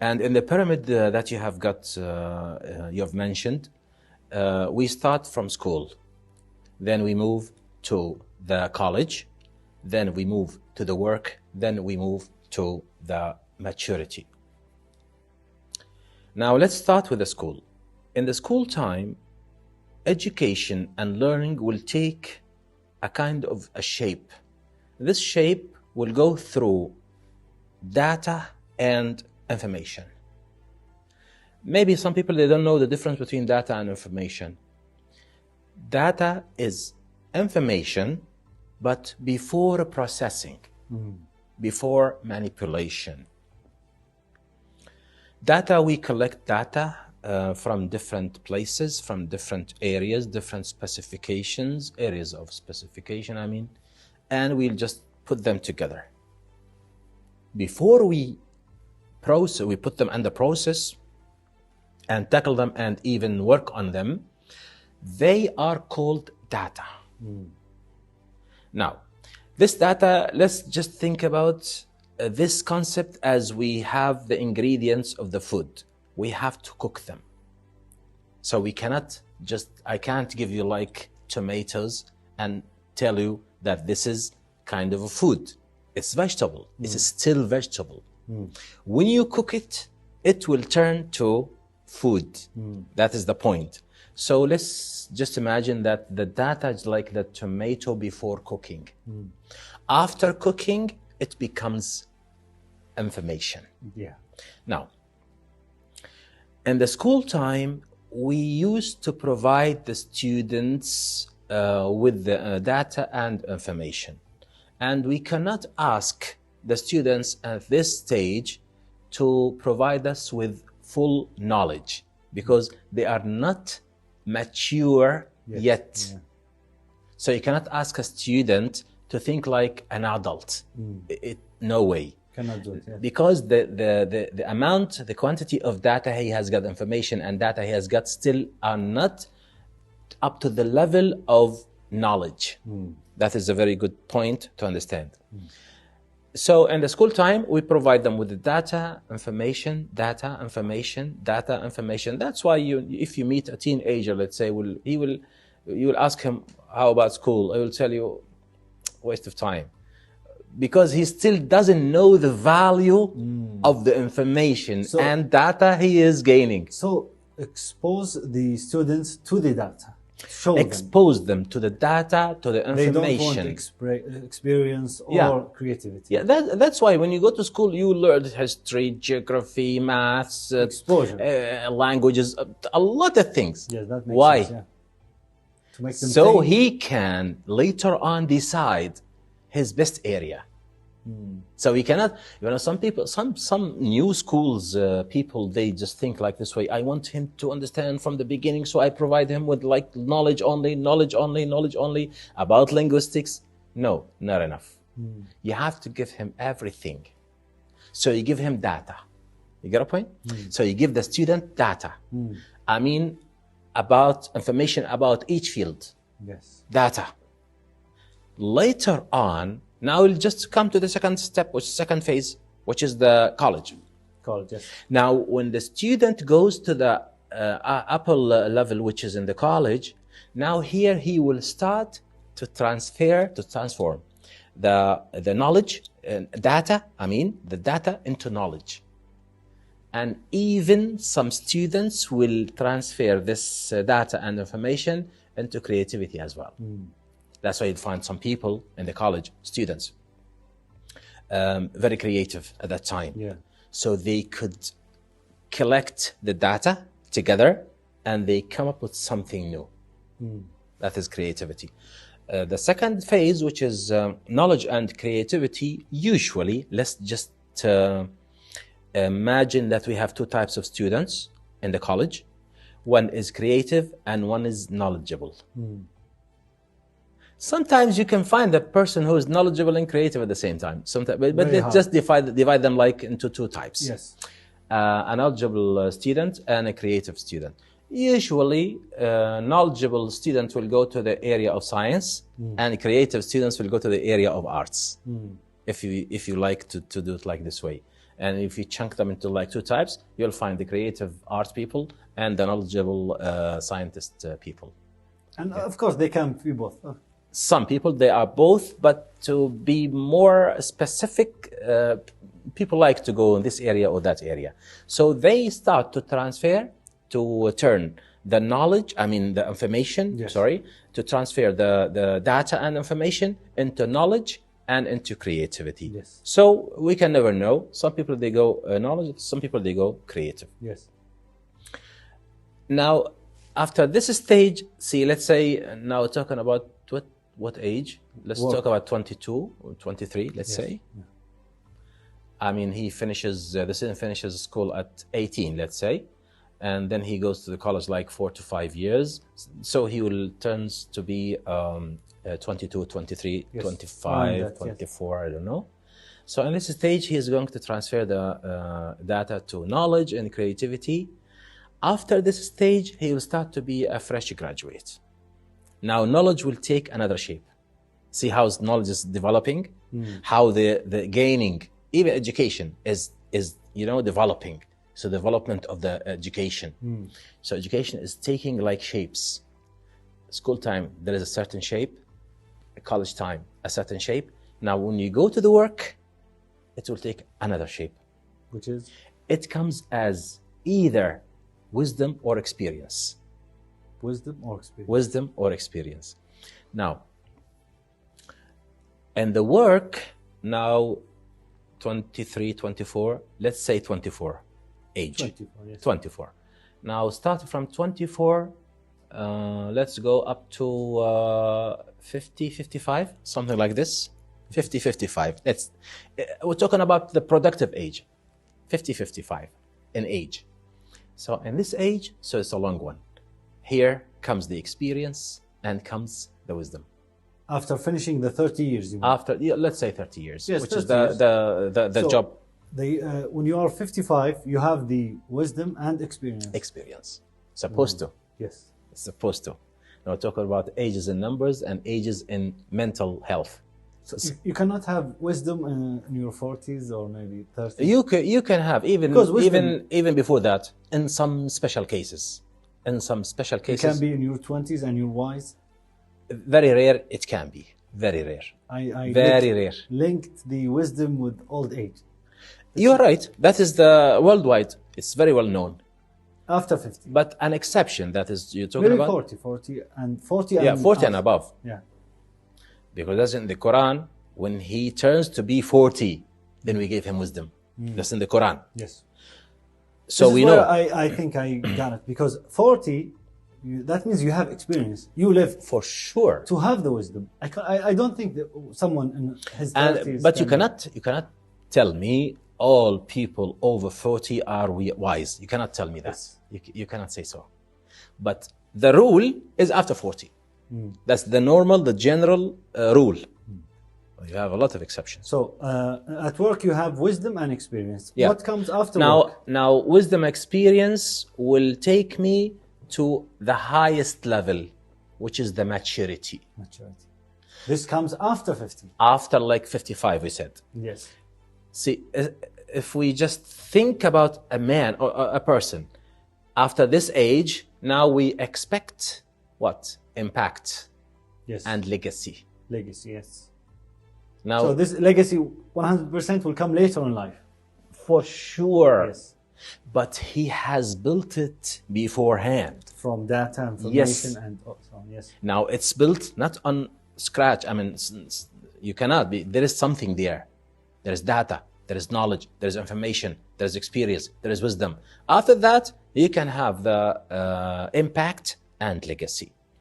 And in the pyramid that you have got, you have mentioned, we start from school. Then we move to the college. Then we move to the work. Then we move to the maturity. Now let's start with the school. In the school time, education and learning will take a kind of a shape. This shape will go through data and information. Maybe some people, they don't know the difference between data and information. Data is information, but before processing, before manipulation. Data, we collect data from different places, from different areas, different specifications, areas of specification, I mean, and we'll just put them together. Before we put them under process and tackle them and even work on them, they are called data. Now, this data, let's just think about this concept as we have the ingredients of the food. We have to cook them. So we cannot just, I can't give you like tomatoes and tell you that this is kind of a food. It's vegetable. It's still vegetable. When you cook it, it will turn to food. That is the point. So let's just imagine that the data is like the tomato before cooking. After cooking, it becomes information. Yeah. Now, in the school time, we used to provide the students with the data and information. And we cannot ask the students at this stage to provide us with full knowledge because they are not mature yet. Yeah. So you cannot ask a student to think like an adult. No way. Cannot do it, yeah. Because the amount, the quantity of data he has got, information and data he has got still are not up to the level of knowledge. That is a very good point to understand. So in the school time, we provide them with the data, information, data, information, data, information. That's why if you meet a teenager, let's say, you will ask him, how about school? I will tell you, waste of time. Because he still doesn't know the value of the information and data he is gaining. So expose the students to the data. Expose them to the data, to the information. They don't want experience or creativity. Yeah, that's why when you go to school, you learn history, geography, maths, exposure, languages, a lot of things. Yes, that makes why? sense. Yeah. To make them so think. he can later on decide his best area. So we cannot, some people, some new schools, people, they just think like this way. I want him to understand from the beginning, so I provide him with like knowledge only about linguistics. No, not enough. You have to give him everything. So you give him data. You get a point? So you give the student data. I mean, about information about each field. Yes. Data. Later on, now we'll just come to the second step, which is second phase, which is the college. College, yes. Now, when the student goes to the upper level, which is in the college, now here he will start to transform the knowledge, the data into knowledge. And even some students will transfer this data and information into creativity as well. That's why you'd find some people in the college, students, very creative at that time. Yeah. So they could collect the data together and they come up with something new. That is creativity. The second phase, which is knowledge and creativity, usually, let's just imagine that we have two types of students in the college. One is creative and one is knowledgeable. Sometimes you can find a person who is knowledgeable and creative at the same time. Sometimes, but let's just divide them like into two types. Yes. A knowledgeable student and a creative student. Usually, knowledgeable students will go to the area of science, and creative students will go to the area of arts. If you like to do it like this way. And if you chunk them into like two types, you'll find the creative art people and the knowledgeable scientist people. And of course, they can be both. Some people, they are both, but to be more specific, people like to go in this area or that area. So they start to transfer, to turn the knowledge, the information, Yes. to transfer the data and information into knowledge and into creativity. Yes. So we can never know. Some people, they go knowledge, some people, they go creative. Yes. Now, after this stage, see, let's say now talking about what age? Let's talk about 22 or 23, let's say. Yeah. He finishes, the student finishes school at 18, let's say, and then he goes to the college like 4 to 5 years. So he will turns to be 22, 23, yes. 25, 24, yes. I don't know. So in this stage, he is going to transfer the data to knowledge and creativity. After this stage, he will start to be a fresh graduate. Now, knowledge will take another shape. See how knowledge is developing, how the gaining, even education is developing. So development of the education. So education is taking like shapes. School time, there is a certain shape. College time, a certain shape. Now, when you go to the work, it will take another shape. Which is? It comes as either wisdom or experience. Wisdom or experience. Wisdom or experience. Now, and the work now, 23, 24, let's say 24 age. 24, yes. 24. Now, starting from 24, let's go up to 50, 55, something like this. 50, 55. We're talking about the productive age. 50, 55 in age. So in this age, so it's a long one. Here comes the experience and comes the wisdom. After finishing the 30 years, you mean? After, let's say 30 years, yes, which is the job. When you are 55, you have the wisdom and experience. Experience. Supposed to. Yes. It's supposed to. Now we're talking about ages in numbers and ages in mental health. So you cannot have wisdom in your 40s or maybe 30s? You can have, even before that, in some special cases. In some special cases. It can be in your 20s and you're wise? Very rare, it can be. Very rare. I linked the wisdom with old age. You're right. That is the worldwide. It's very well known. After 50. But an exception, that is, you're talking maybe about? 40 and 40 and 40 and above. Yeah. Because that's in the Quran, when he turns to be 40, then we gave him wisdom. That's in the Quran. Yes. So we know. I think I got it. Because 40, that means you have experience. You lived. For sure. To have the wisdom. I don't think that someone in his 30s. But you cannot tell me all people over 40 are wise. You cannot tell me that. Yes. You cannot say so. But the rule is after 40. That's the normal, the general rule. You have a lot of exceptions. So at work you have wisdom and experience. Yeah. What comes after work? Now wisdom experience will take me to the highest level, which is the maturity. Maturity. This comes after 50. After like 55, we said. Yes. See, if we just think about a man or a person, after this age, now we expect what? Impact. Yes. And legacy. Legacy, yes. Now, so this legacy 100% will come later in life. For sure. Yes. But he has built it beforehand. From data, information, yes. And so on, yes. Now it's built not on scratch. You cannot be. There is something there. There is data. There is knowledge. There is information. There is experience. There is wisdom. After that, you can have the impact and legacy.